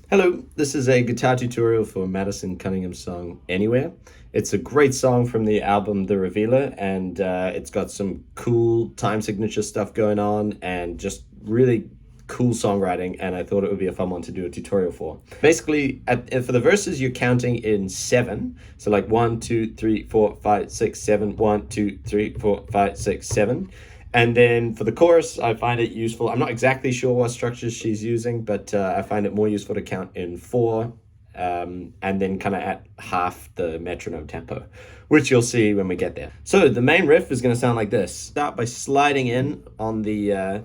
Hello, this is a guitar tutorial for Madison Cunningham's song Anywhere. It's a great song from the album The Revealer, and it's got some cool time signature stuff going on and just really cool songwriting, and I thought it would be a fun one to do a tutorial for. Basically, for the verses, you're counting in 7. So like 1, 2, 3, 4, 5, 6, 7, 1, 2, 3, 4, 5, 6, 7. And then for the chorus, I find it useful. I'm not exactly sure what structures she's using, but I find it more useful to count in 4 and then kind of at half the metronome tempo, which you'll see when we get there. So the main riff is going to sound like this. Start by sliding in on the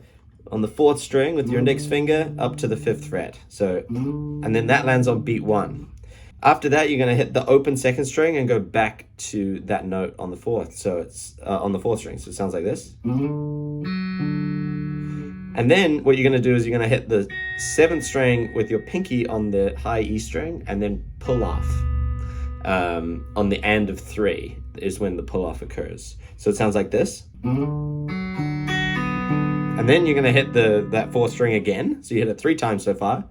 4th string with your index finger up to the 5th fret. So, and then that lands on beat 1. After that, you're going to hit the open 2nd string and go back to that note on the 4th. So it's on the 4th string. So it sounds like this. And then what you're going to do is you're going to hit the 7th string with your pinky on the high E string and then pull off. On the end of 3 is when the pull off occurs. So it sounds like this. And then you're going to hit that 4th string again. So you hit it 3 times so far.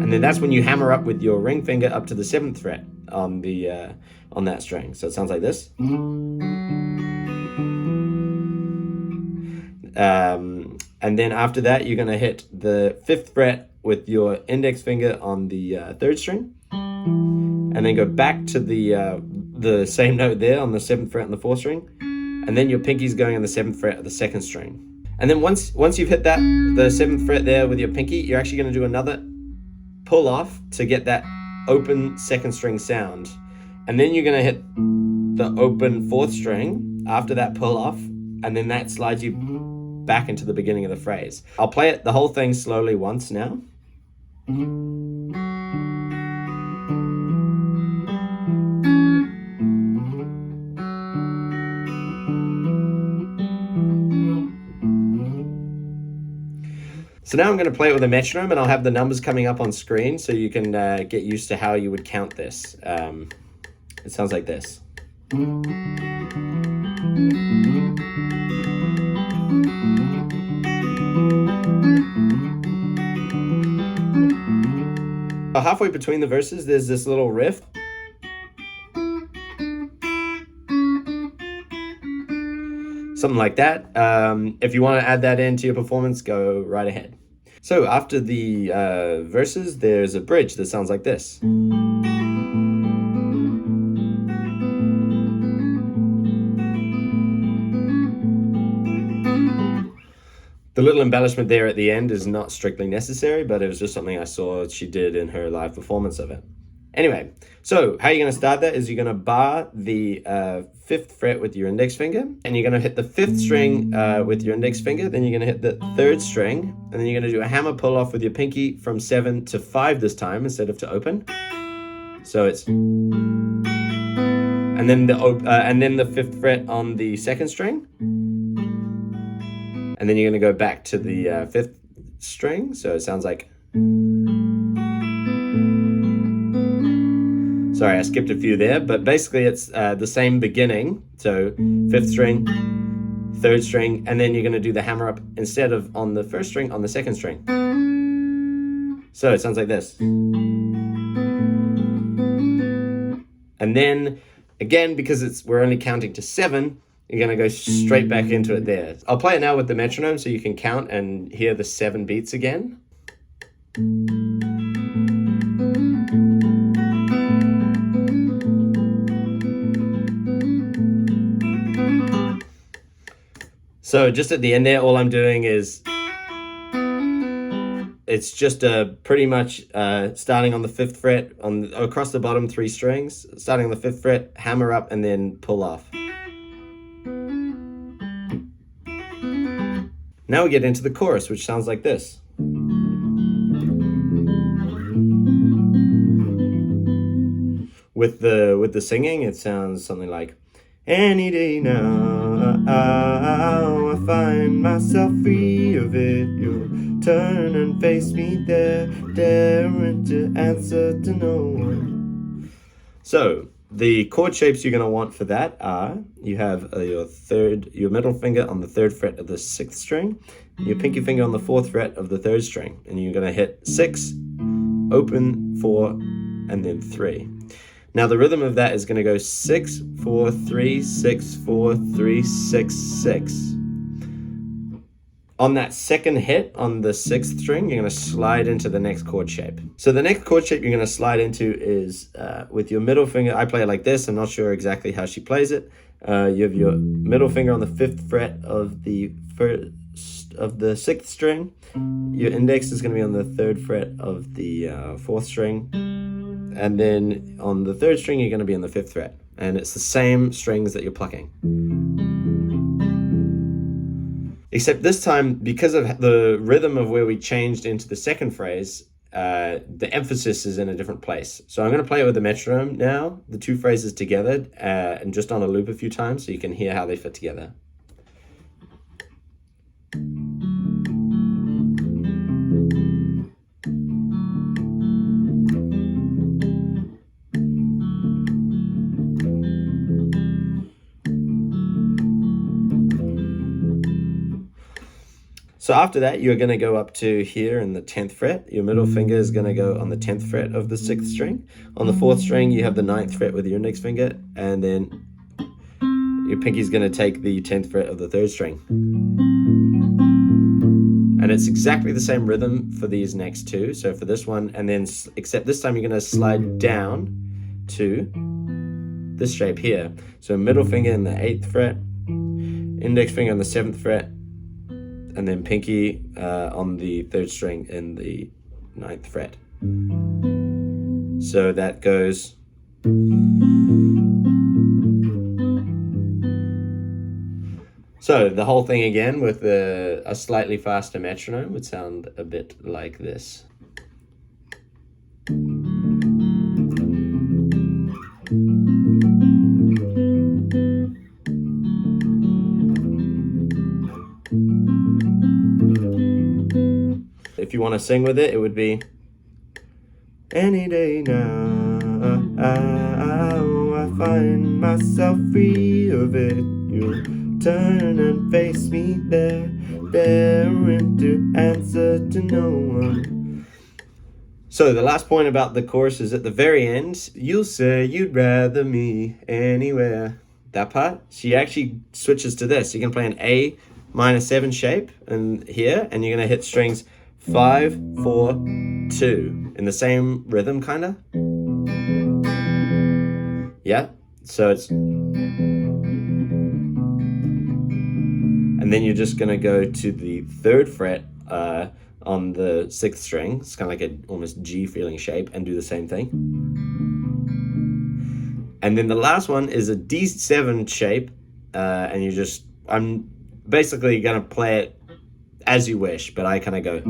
And then that's when you hammer up with your ring finger up to the 7th fret on that string. So it sounds like this. And then after that, you're going to hit the 5th fret with your index finger on the 3rd string, and then go back to the same note there on the 7th fret on the 4th string, and then your pinky's going on the 7th fret of the 2nd string. And then once you've hit the 7th fret there with your pinky, you're actually going to do another pull off to get that open 2nd string sound, and then you're going to hit the open 4th string after that pull off, and then that slides you back into the beginning of the phrase. I'll play the whole thing slowly once now. So now I'm going to play it with a metronome, and I'll have the numbers coming up on screen so you can get used to how you would count this. It sounds like this. Halfway between the verses, there's this little riff. Something like that. If you want to add that into your performance, go right ahead. So after the verses, there's a bridge that sounds like this. The little embellishment there at the end is not strictly necessary, but it was just something I saw she did in her live performance of it. Anyway, so how you're going to start that is you're going to bar the 5th fret with your index finger, and you're going to hit the 5th string with your index finger, then you're going to hit the 3rd string, and then you're going to do a hammer pull off with your pinky from 7 to 5 this time instead of to open. So it's... And then the 5th fret on the 2nd string. And then you're going to go back to the 5th string, so it sounds like... Sorry, I skipped a few there, but basically it's the same beginning. So 5th string, 3rd string, and then you're going to do the hammer up instead of on the 1st string, on the 2nd string. So it sounds like this. And then, again, because we're only counting to 7, you're going to go straight back into it there. I'll play it now with the metronome so you can count and hear the 7 beats again. So just at the end there, all I'm doing is it's just pretty much starting on the 5th fret across the bottom 3 strings, starting on the 5th fret, hammer up, and then pull off. Now we get into the chorus, which sounds like this. With the singing, it sounds something like, any day now, I find myself free of it. You'll turn and face me there, daring to answer to no one. So the chord shapes you're going to want for that are, you have your middle finger on the 3rd fret of the 6th string, your pinky finger on the 4th fret of the 3rd string, and you're going to hit 6, open, 4, and then 3. Now the rhythm of that is going to go 6, 4, 3, 6, 4, 3, 6, 6. On that second hit on the 6th string, you're going to slide into the next chord shape. So the next chord shape you're going to slide into is with your middle finger. I play it like this. I'm not sure exactly how she plays it. You have your middle finger on the 5th fret of the 6th string. Your index is going to be on the 3rd fret of the 4th string. And then on the 3rd string, you're going to be on the 5th fret. And it's the same strings that you're plucking. Except this time, because of the rhythm of where we changed into the 2nd phrase, the emphasis is in a different place. So I'm going to play it with the metronome now, the 2 phrases together, and just on a loop a few times so you can hear how they fit together. So after that, you're going to go up to here in the 10th fret. Your middle finger is going to go on the 10th fret of the 6th string. On the 4th string, you have the 9th fret with your index finger, and then your pinky is going to take the 10th fret of the 3rd string. And it's exactly the same rhythm for these next 2. So for this one, and then except this time you're going to slide down to this shape here. So middle finger in the 8th fret, index finger on the 7th fret, and then pinky on the 3rd string in the 9th fret. So that goes. So the whole thing again with a slightly faster metronome would sound a bit like this. If you want to sing with it, it would be, any day now, I find myself free of it. You'll turn and face me there, daring to answer to no one. So the last point about the chorus is at the very end, you'll say you'd rather me anywhere. That part, she actually switches to this. You can play an A minor 7 shape and here, and you're going to hit strings 5, 4, 2 in the same rhythm, kind of. Yeah, so it's, and then you're just going to go to the 3rd fret on the 6th string. It's kind of like an almost G feeling shape, and do the same thing. And then the last one is a D7 shape, and I'm basically going to play it as you wish, but I kind of go.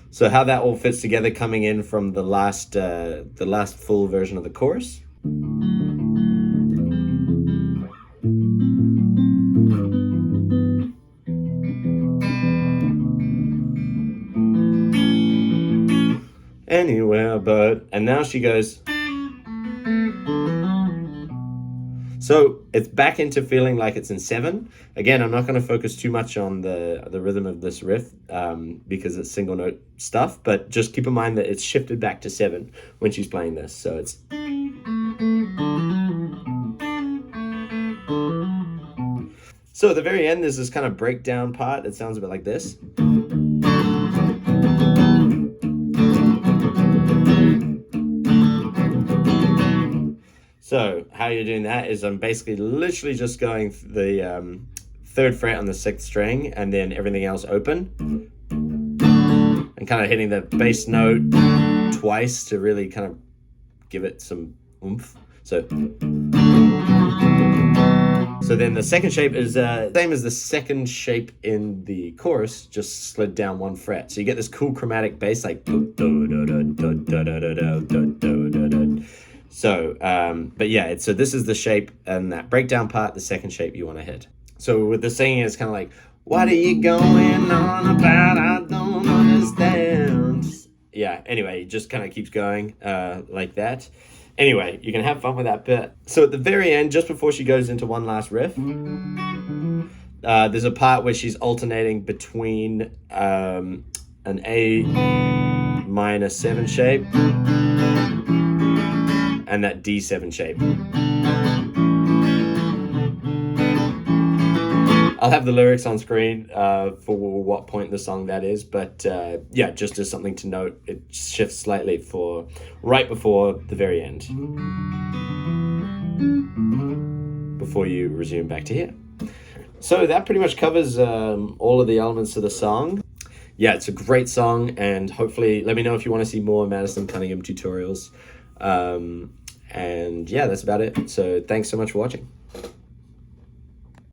So how that all fits together coming in from the last full version of the chorus. Anywhere but, and now she goes. So it's back into feeling like it's in 7. Again, I'm not going to focus too much on the rhythm of this riff because it's single note stuff, but just keep in mind that it's shifted back to 7 when she's playing this. So it's. So at the very end, there's this kind of breakdown part. It sounds a bit like this. So how you're doing that is I'm basically literally just going the 3rd fret on the 6th string, and then everything else open. And kind of hitting the bass note twice to really kind of give it some oomph. So then the 2nd shape is same as the 2nd shape in the chorus, just slid down 1 fret. So you get this cool chromatic bass like. So, but yeah, so this is the shape, and that breakdown part, the 2nd shape you want to hit. So with the singing, it's kind of like, what are you going on about? I don't understand. Yeah, anyway, it just kind of keeps going like that. Anyway, you can have fun with that bit. So at the very end, just before she goes into one last riff, there's a part where she's alternating between an A minor 7 shape and that D7 shape. I'll have the lyrics on screen for what point in the song that is, but yeah, just as something to note, it shifts slightly for right before the very end, before you resume back to here. So that pretty much covers all of the elements of the song. Yeah, it's a great song, and hopefully let me know if you want to see more Madison Cunningham tutorials. And yeah, that's about it. So thanks so much for watching.